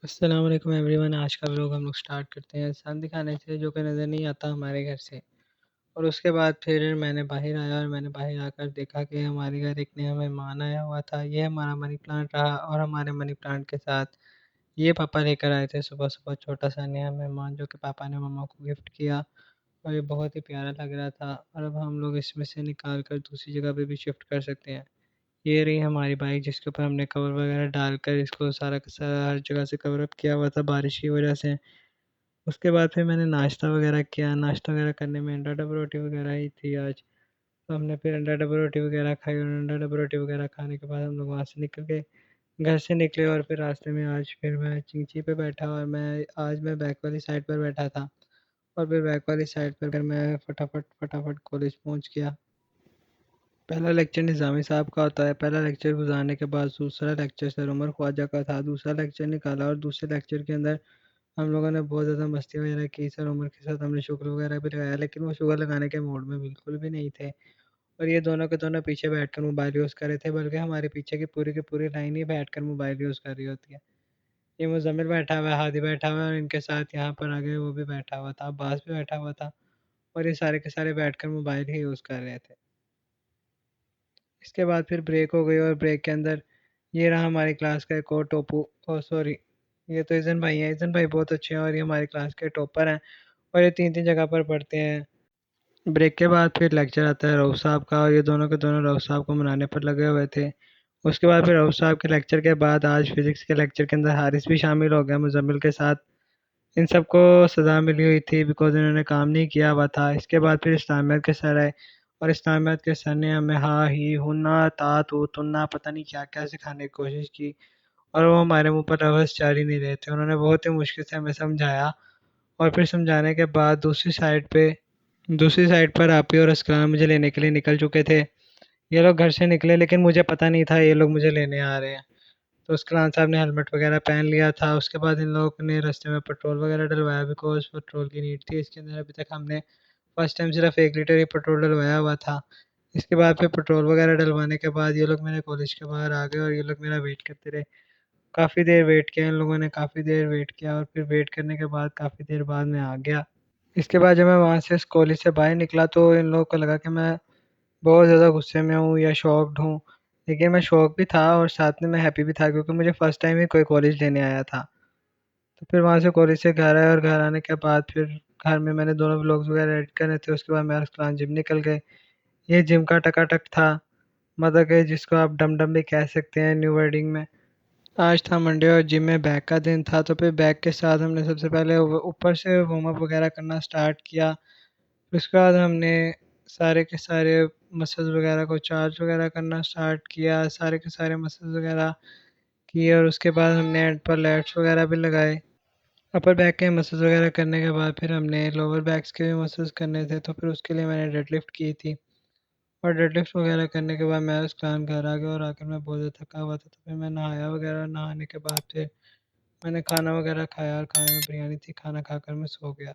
अस्सलाम वालेकुम एवरीवन। आज का व्लॉग हम लोग स्टार्ट करते हैं संधि खाने से, जो कि नज़र नहीं आता हमारे घर से। और उसके बाद फिर मैंने बाहर आया और मैंने बाहर आकर देखा कि हमारे घर एक नया मेहमान आया हुआ था। ये हमारा मनी प्लांट रहा और हमारे मनी प्लांट के साथ ये पापा लेकर आए थे सुबह सुबह छोटा सा नया मेहमान, जो कि पापा ने मम्मा को गिफ्ट किया। और ये बहुत ही प्यारा लग रहा था और अब हम लोग इसमें से निकाल कर दूसरी जगह पे भी शिफ्ट कर सकते हैं। ये रही हमारी बाइक, जिसके ऊपर हमने कवर वगैरह डालकर इसको सारा का सारा हर जगह से कवर अप किया हुआ था बारिश की वजह से। उसके बाद फिर मैंने नाश्ता वगैरह किया। नाश्ता वगैरह करने में अंडा डब रोटी वगैरह ही थी आज। तो हमने फिर अंडा डब रोटी वगैरह खाई और अंडा डब रोटी वगैरह खाने के बाद हम लोग वहाँ से निकल गए, घर से निकले। और फिर रास्ते में आज फिर मैं चिंची पे बैठा और मैं बैक वाली साइड पर बैठा था। और फिर बैक वाली साइड पर फिर मैं फटाफट फटाफट कॉलेज पहुँच गया। पहला लेक्चर निज़ामी साहब का होता है। पहला लेक्चर गुजारने के बाद दूसरा लेक्चर सर उमर ख्वाजा का था। दूसरा लेक्चर निकाला और दूसरे लेक्चर के अंदर हम लोगों ने बहुत ज़्यादा मस्ती वगैरह की। सर उमर के साथ हमने शुगर वगैरह भी लगाया, लेकिन वो शुगर लगाने के मूड में बिल्कुल भी नहीं थे। और ये दोनों के दोनों पीछे बैठकर मोबाइल यूज़ कर रहे थे, बल्कि हमारे पीछे की पूरी लाइन ही बैठकर मोबाइल यूज़ कर रही होती है। ये मुज़म्मिल बैठा हुआ है, हादी बैठा हुआ है और इनके साथ यहाँ पर आगे वो भी बैठा हुआ था, अब्बास भी बैठा हुआ था। और ये सारे के सारे बैठकर मोबाइल ही यूज़ कर रहे थे। इसके बाद फिर ब्रेक हो गई और ब्रेक के अंदर ये रहा हमारी क्लास का एक और टोपू। ओ सॉरी, ये तो इज़न भाई हैं। इज़न भाई बहुत अच्छे हैं और ये हमारी क्लास के टॉपर हैं और ये 3-3 जगह पर पढ़ते हैं। ब्रेक के बाद फिर लेक्चर आता है रऊफ़ साहब का और ये दोनों के दोनों रऊफ़ साहब को मनाने पर लगे हुए थे। उसके बाद फिर रऊफ़ साहब के लेक्चर के बाद आज फ़िज़िक्स के लेक्चर के अंदर हारिस भी शामिल हो गया मुज़म्मिल के साथ। इन सबको सज़ा मिली हुई थी बिकॉज़ इन्होंने काम नहीं किया हुआ था। इसके बाद फिर इस्लामियत के सर आए और इस्लामियत के सर ने हमें हा, ही, हुन्ना, ता, तू, तुन्ना पता नहीं क्या-क्या सिखाने की कोशिश की और वो हमारे मुँह पर लफ्ज़ चार ही नहीं रहे थे। उन्होंने बहुत ही मुश्किल से हमें समझाया और फिर समझाने के बाद दूसरी साइड पर आपी और अस्कलान मुझे लेने के लिए निकल चुके थे। ये लोग घर से निकले, लेकिन मुझे पता नहीं था ये लोग मुझे लेने आ रहे हैं। तो उसके बाद साहब ने हेलमेट वगैरह पहन लिया था। उसके बाद इन लोगों ने रास्ते में पेट्रोल वगैरह डलवाया बिकॉज़ पेट्रोल की नीड थी। इसके अंदर अभी तक हमने फर्स्ट टाइम सिर्फ 1 लीटर ही पेट्रोल डलवाया हुआ था। इसके बाद फिर पेट्रोल वगैरह डलवाने के बाद ये लोग मेरे कॉलेज के बाहर आ गए और ये लोग मेरा वेट करते रहे। काफ़ी देर वेट किया इन लोगों ने, काफ़ी देर वेट किया और फिर वेट करने के बाद काफ़ी देर बाद मैं आ गया। इसके बाद जब मैं वहाँ से इस कॉलेज से बाहर निकला तो इन लोगों को लगा कि मैं बहुत ज़्यादा गुस्से में हूँ या शॉक्ड हूँ। लेकिन मैं शॉक भी था और साथ में मैं हैप्पी भी था, क्योंकि मुझे फर्स्ट टाइम ही कोई कॉलेज लेने आया था। तो फिर वहाँ से कॉलेज से घर आए और घर आने के बाद फिर घर में मैंने दोनों व्लॉग्स वगैरह एडिट करने थे। उसके बाद मैं अरसलान जिम निकल गए। ये जिम का टकाटक था, मतलब कि जिसको आप डम-डम भी कह सकते हैं न्यू वर्डिंग में। आज था मंडे और जिम में बैक का दिन था, तो फिर बैक के साथ हमने सबसे पहले ऊपर से वार्म अप वगैरह करना स्टार्ट किया। फिर उसके बाद हमने सारे के सारे मसल्स वगैरह को चार्ज वगैरह करना स्टार्ट किया, सारे के सारे मसल्स वगैरह किए और उसके बाद हमने एंड पर लैट्स वगैरह भी लगाए। अपर बैक के मसल्स वगैरह करने के बाद फिर हमने लोअर बैक्स के भी मसल्स करने थे, तो फिर उसके लिए मैंने डेडलिफ्ट की थी। और डेडलिफ्ट वगैरह करने के बाद मैं उस टाइम घर आ गया और आकर मैं बहुत ज़्यादा थका हुआ था, तो फिर मैं नहाया वगैरह। नहाने के बाद फिर मैंने खाना वगैरह खाया और खाने में बिरयानी थी। खाना खाकर मैं सो गया।